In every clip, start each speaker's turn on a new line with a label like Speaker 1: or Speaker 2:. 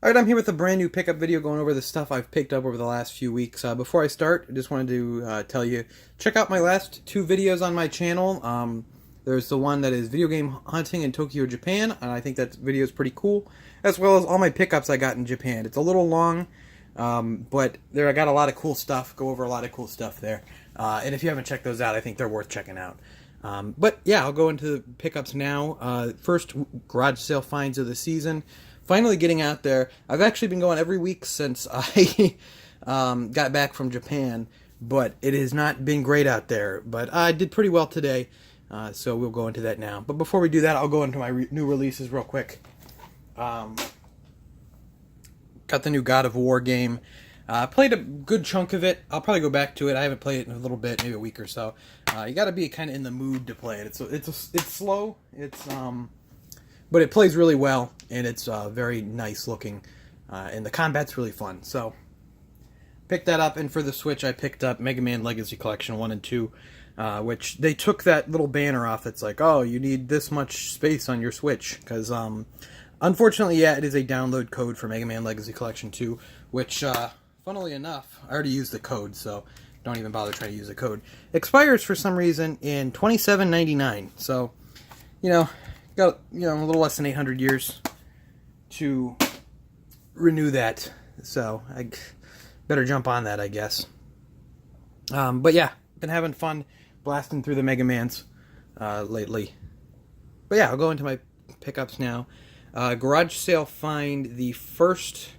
Speaker 1: Alright, I'm here with a brand new pickup video going over the stuff I've picked up over the last few weeks. Before I start, I just wanted to tell you, check out my last two videos on my channel. There's the one that is video game hunting in Tokyo, Japan, and I think that video is pretty cool, as well as all my pickups I got in Japan. It's a little long, but I got a lot of cool stuff, go over a lot of cool stuff there. And if you haven't checked those out, I think they're worth checking out. But yeah, I'll go into the pickups now. First, garage sale finds of the season. Finally getting out there. I've actually been going every week since I got back from Japan, but it has not been great out there. But I did pretty well today, so we'll go into that now. But before we do that, I'll go into my new releases real quick. Got the new God of War game. Played a good chunk of it. I'll probably go back to it. I haven't played it in a little bit, maybe a week or so. You got to be kind of in the mood to play it. It's slow. But it plays really well, and it's very nice looking, and the combat's really fun. So, picked that up, and for the Switch, I picked up Mega Man Legacy Collection 1 and 2, which they took that little banner off that's like, oh, you need this much space on your Switch, because, unfortunately, yeah, it is a download code for Mega Man Legacy Collection 2, which, funnily enough, I already used the code, so don't even bother trying to use the code. Expires, for some reason, in $27.99, so, got, a little less than 800 years to renew that, so I better jump on that, I guess. But yeah, been having fun blasting through the Mega Mans lately. But yeah, I'll go into my pickups now. Garage sale find the first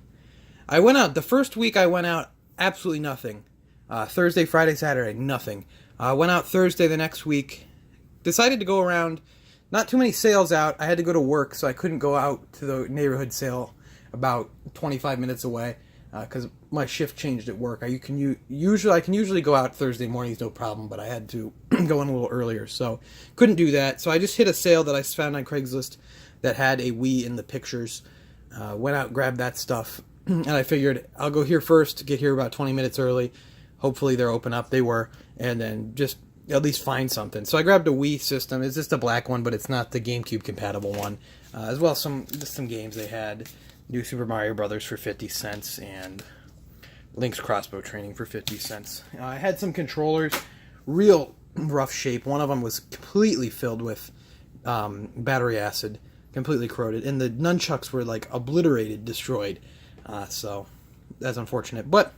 Speaker 1: week I went out, absolutely nothing. Thursday, Friday, Saturday, nothing. Went out Thursday the next week, decided to go around. Not too many sales out. I had to go to work, so I couldn't go out to the neighborhood sale about 25 minutes away because my shift changed at work. I can usually go out Thursday mornings, no problem, but I had to go in a little earlier, so couldn't do that. So I just hit a sale that I found on Craigslist that had a Wii in the pictures. Went out, grabbed that stuff, and I figured I'll go here first, get here about 20 minutes early. Hopefully they're open up. They were, and then just at least find something. So I grabbed a Wii system. It's just a black one, but it's not the GameCube compatible one. As well as some games they had. New Super Mario Brothers for 50 cents and Link's Crossbow Training for 50 cents. I had some controllers, real rough shape. One of them was completely filled with battery acid, completely corroded, and the nunchucks were like obliterated, destroyed. So that's unfortunate, but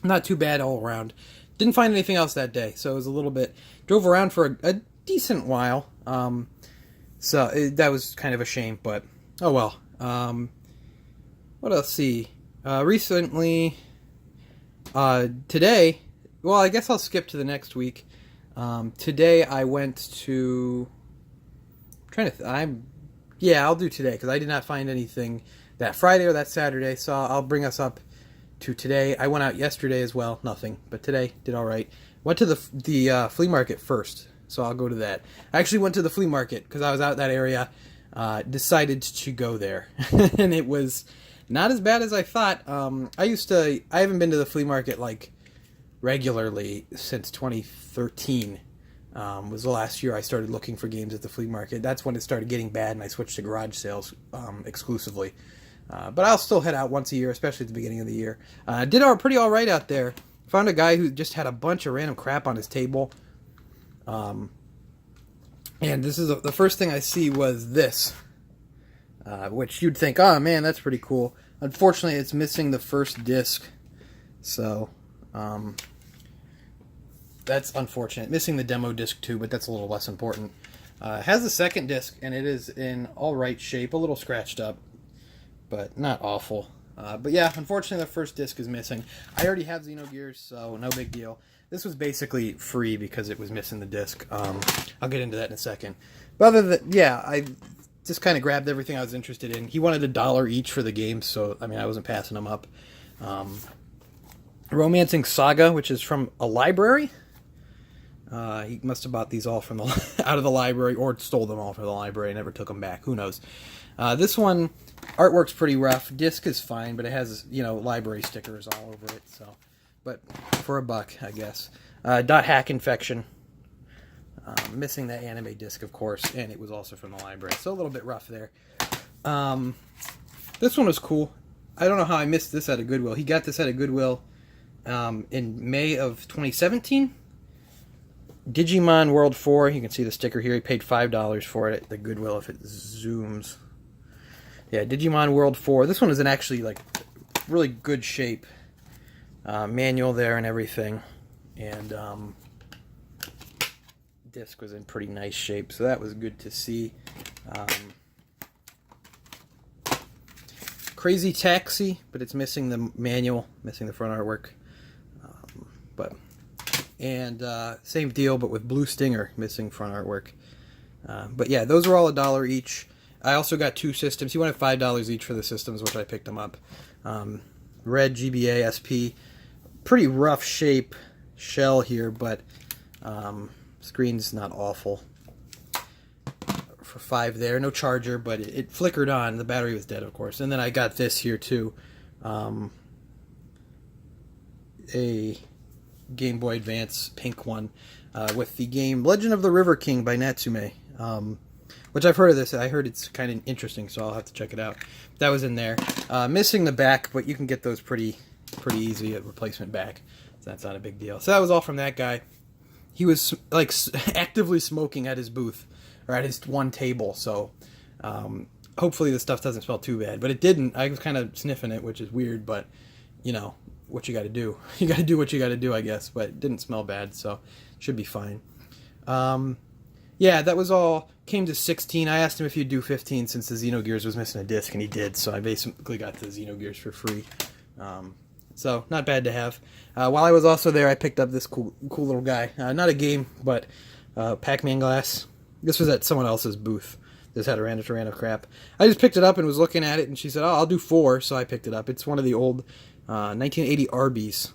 Speaker 1: not too bad all around. Didn't find anything else that day, so it was a little bit... Drove around for a decent while, that was kind of a shame, but oh well. What else? See, recently, today, well, I guess I'll skip to the next week. Today I went to... I'll do today, because I did not find anything that Friday or that Saturday, so I'll bring us up to today. I went out yesterday as well, nothing, but today did all right. Went to the flea market first, so I'll go to that. I actually went to the flea market because I was out that area. Decided to go there, and it was not as bad as I thought. I haven't been to the flea market like regularly since 2013. Was the last year I started looking for games at the flea market. That's when it started getting bad, and I switched to garage sales exclusively. But I'll still head out once a year, especially at the beginning of the year. Did pretty all right out there. Found a guy who just had a bunch of random crap on his table. And this is the first thing I see was this. Which you'd think, oh man, that's pretty cool. Unfortunately, it's missing the first disc. So, that's unfortunate. Missing the demo disc too, but that's a little less important. It has the second disc, and it is in all right shape. A little scratched up, but not awful. But yeah, unfortunately the first disc is missing. I already have Xenogears, so no big deal. This was basically free because it was missing the disc. I'll get into that in a second. But other than, yeah, I just kind of grabbed everything I was interested in. He wanted $1 each for the games, so, I mean, I wasn't passing them up. Romancing Saga, which is from a library. He must have bought these all from out of the library, or stole them all from the library and never took them back. Who knows? This one, artwork's pretty rough. Disc is fine, but it has, library stickers all over it. So, but for $1, I guess. Dot Hack Infection. Missing that anime disc, of course, and it was also from the library. So a little bit rough there. This one was cool. I don't know how I missed this at a Goodwill. He got this at a Goodwill in May of 2017. Digimon World 4. You can see the sticker here. He paid $5 for it at the Goodwill if it zooms. Yeah, Digimon World 4. This one is in actually like really good shape. Manual there and everything. And disc was in pretty nice shape, so that was good to see. Crazy Taxi, but it's missing the manual, missing the front artwork. Same deal, but with Blue Stinger, missing front artwork. But yeah, those were all $1 each. I also got 2 systems. He wanted $5 each for the systems, which I picked them up. Red GBA SP, pretty rough shape shell here, but screen's not awful. For $5 there, no charger, but it flickered on. The battery was dead, of course. And then I got this here too, a Game Boy Advance pink one with the game Legend of the River King by Natsume, which I've heard of this. I heard it's kind of interesting, so I'll have to check it out. That was in there. Missing the back, but you can get those pretty easy at replacement back, so that's not a big deal. So that was all from that guy. He was like actively smoking at his booth, or at his one table, so hopefully the stuff doesn't smell too bad. But it didn't. I was kind of sniffing it, which is weird, but you know what you got to do. You got to do what you got to do, I guess. But it didn't smell bad, so should be fine. Yeah, that was all. Came to 16. I asked him if he'd do 15 since the Xenogears was missing a disc, and he did. So I basically got the Xenogears for free. So not bad to have. While I was also there, I picked up this cool little guy. Not a game, but Pac-Man glass. This was at someone else's booth. This had a random crap. I just picked it up and was looking at it, and she said, "Oh, I'll do 4." So I picked it up. It's one of the old 1980 Arby's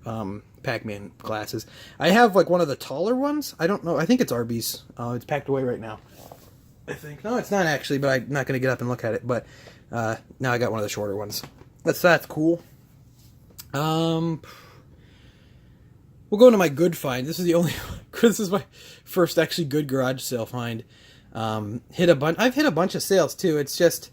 Speaker 1: Pac-Man glasses. I have like one of the taller ones. I don't know. I think it's Arby's. It's packed away right now. I think. No, it's not actually, but I'm not going to get up and look at it. But now I got one of the shorter ones. That's cool. We'll go into my good find. This is the only. This is my first actually good garage sale find. I've hit a bunch of sales too. It's just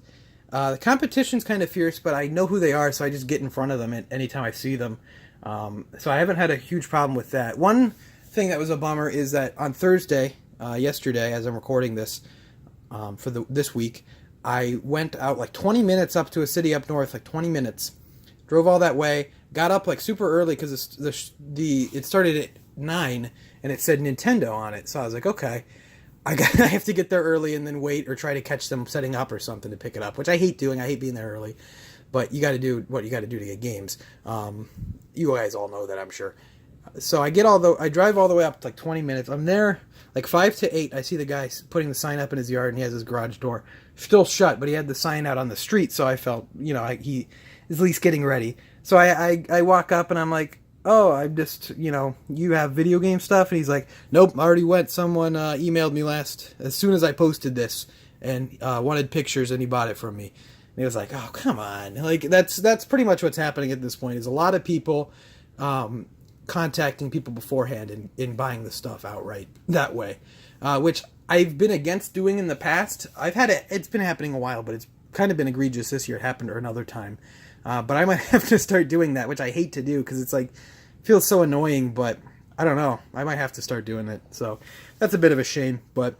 Speaker 1: the competition's kind of fierce, but I know who they are, so I just get in front of them anytime I see them. So I haven't had a huge problem with that. One thing that was a bummer is that on Thursday, yesterday, as I'm recording this for this week, I went out like 20 minutes up to a city up north, like 20 minutes. Drove all that way, got up like super early because it started at 9 and it said Nintendo on it. So I was like, okay, I have to get there early and then wait or try to catch them setting up or something to pick it up, which I hate doing. I hate being there early, but you got to do what you got to do to get games. You guys all know that, I'm sure. So I drive all the way up to like 20 minutes. I'm there like 5 to 8. I see the guy putting the sign up in his yard, and he has his garage door still shut, but he had the sign out on the street. So I felt, he is at least getting ready. So I walk up and I'm like, oh, I'm just, you have video game stuff? And he's like, nope, I already went. Someone emailed me as soon as I posted this and wanted pictures, and he bought it from me. And he was like, oh, come on. Like, that's pretty much what's happening at this point, is a lot of people contacting people beforehand and buying the stuff outright that way, which I've been against doing in the past. It's been happening a while, but it's kind of been egregious this year. It happened another time. But I might have to start doing that, which I hate to do because it's like, feels so annoying, but I don't know. I might have to start doing it. So that's a bit of a shame, but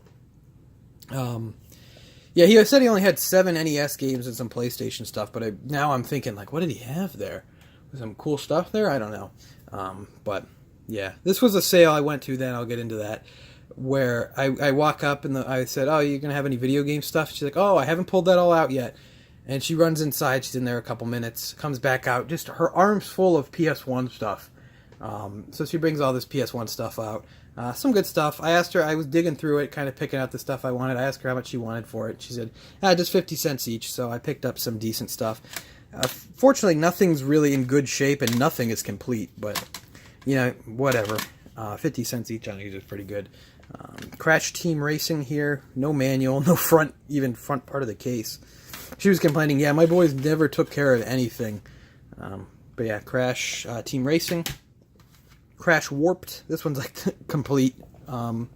Speaker 1: yeah, he said he only had 7 NES games and some PlayStation stuff, but now I'm thinking, like, what did he have there? Was some cool stuff there? I don't know. But yeah, this was a sale I went to then, I'll get into that, where I walk up and I said, oh, you going to have any video game stuff? She's like, oh, I haven't pulled that all out yet. And she runs inside, she's in there a couple minutes, comes back out, just her arms full of PS1 stuff. So she brings all this PS1 stuff out. Some good stuff. I asked her, I was digging through it, kind of picking out the stuff I wanted. I asked her how much she wanted for it. She said, just 50 cents each, so I picked up some decent stuff. Fortunately, nothing's really in good shape, and nothing is complete, but, whatever. 50 cents each on these is pretty good. Crash Team Racing here, no manual, no front part of the case. She was complaining, yeah, my boys never took care of anything. But yeah, Crash Team Racing. Crash Warped. This one's like complete. One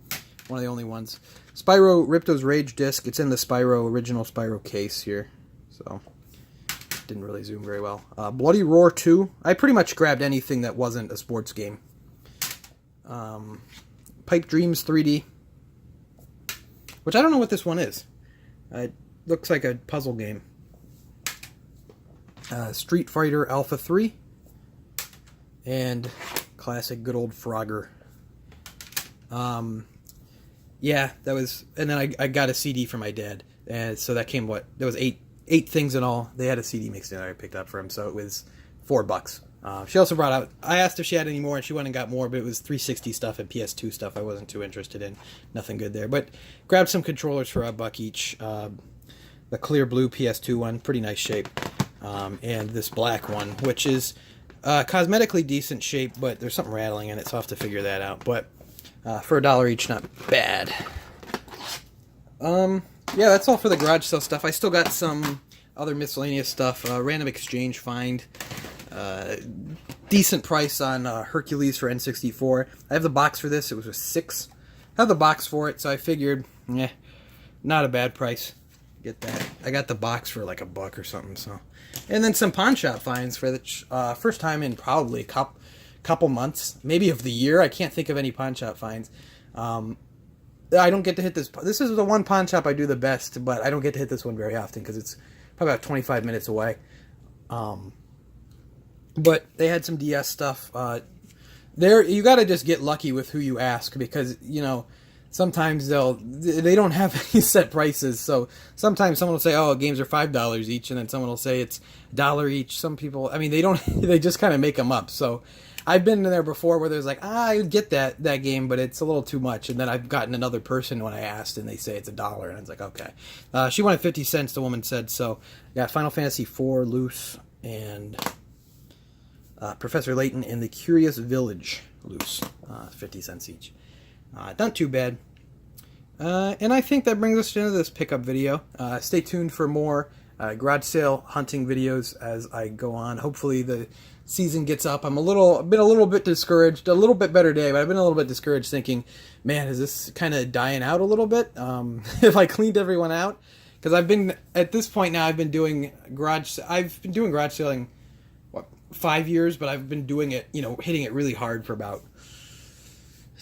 Speaker 1: of the only ones. Spyro Ripto's Rage disc. It's in the original Spyro case here. So didn't really zoom very well. Bloody Roar 2. I pretty much grabbed anything that wasn't a sports game. Pipe Dreams 3D. Which I don't know what this one is. It looks like a puzzle game. Street Fighter Alpha 3. And classic good old Frogger. Yeah, that was... And then I got a CD for my dad. And so that came, what? There was eight things in all. They had a CD mixed in that I picked up for him, so it was $4. She also brought out... I asked if she had any more, and she went and got more, but it was 360 stuff and PS2 stuff I wasn't too interested in. Nothing good there. But grabbed some controllers for $1 each. The clear blue PS2 one, pretty nice shape. And this black one, which is cosmetically decent shape, but there's something rattling in it, so I'll have to figure that out. But for $1 each, not bad. Yeah, that's all for the garage sale stuff. I still got some other miscellaneous stuff. Random exchange find. Decent price on Hercules for N64. I have the box for this. It was a $6. I have the box for it, so I figured, not a bad price. Get that. I got the box for like $1 or something. So, and then some pawn shop finds for the first time in probably a couple months, maybe of the year. I can't think of any pawn shop finds. I don't get to hit this. This is the one pawn shop I do the best, but I don't get to hit this one very often because it's probably about 25 minutes away. But they had some DS stuff. There, you got to just get lucky with who you ask because, you know, sometimes they don't have any set prices. So sometimes someone will say, "Oh, games are $5 each," and then someone will say it's $1 each. Some people, I mean, they don't. They just kind of make them up. So I've been in there before where there's like, I get that game, but it's a little too much. And then I've gotten another person when I asked, and they say it's $1, and I was like, okay. She wanted 50 cents. The woman said so. Yeah, Final Fantasy IV loose and Professor Layton and the Curious Village loose, 50 cents each. Not too bad. And I think that brings us to the end of this pickup video. Stay tuned for more garage sale hunting videos as I go on. Hopefully the season gets up. Been a little bit discouraged. A little bit better day, but I've been a little bit discouraged thinking, man, is this kind of dying out a little bit? If I cleaned everyone out? Because I've been, at this point now, I've been doing garage selling, 5 years, but I've been doing it, hitting it really hard for about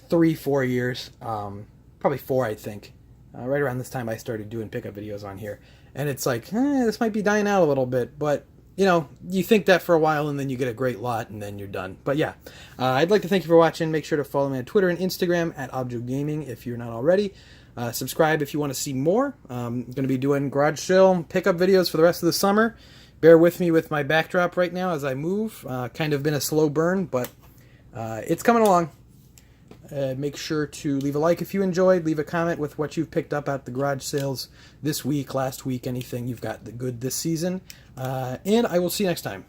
Speaker 1: 3-4 years, probably 4, I think. Right around this time I started doing pickup videos on here, and it's like, this might be dying out a little bit, but you think that for a while, and then you get a great lot, and then you're done. But yeah, I'd like to thank you for watching. Make sure to follow me on Twitter and Instagram at Objo Gaming if you're not already. Subscribe if you want to see more. I'm going to be doing garage sale pickup videos for the rest of the summer. Bear with me with my backdrop right now as I move. Kind of been a slow burn, but it's coming along. Make sure to leave a like if you enjoyed. Leave a comment with what you've picked up at the garage sales this week, last week, anything you've got good this season. And I will see you next time.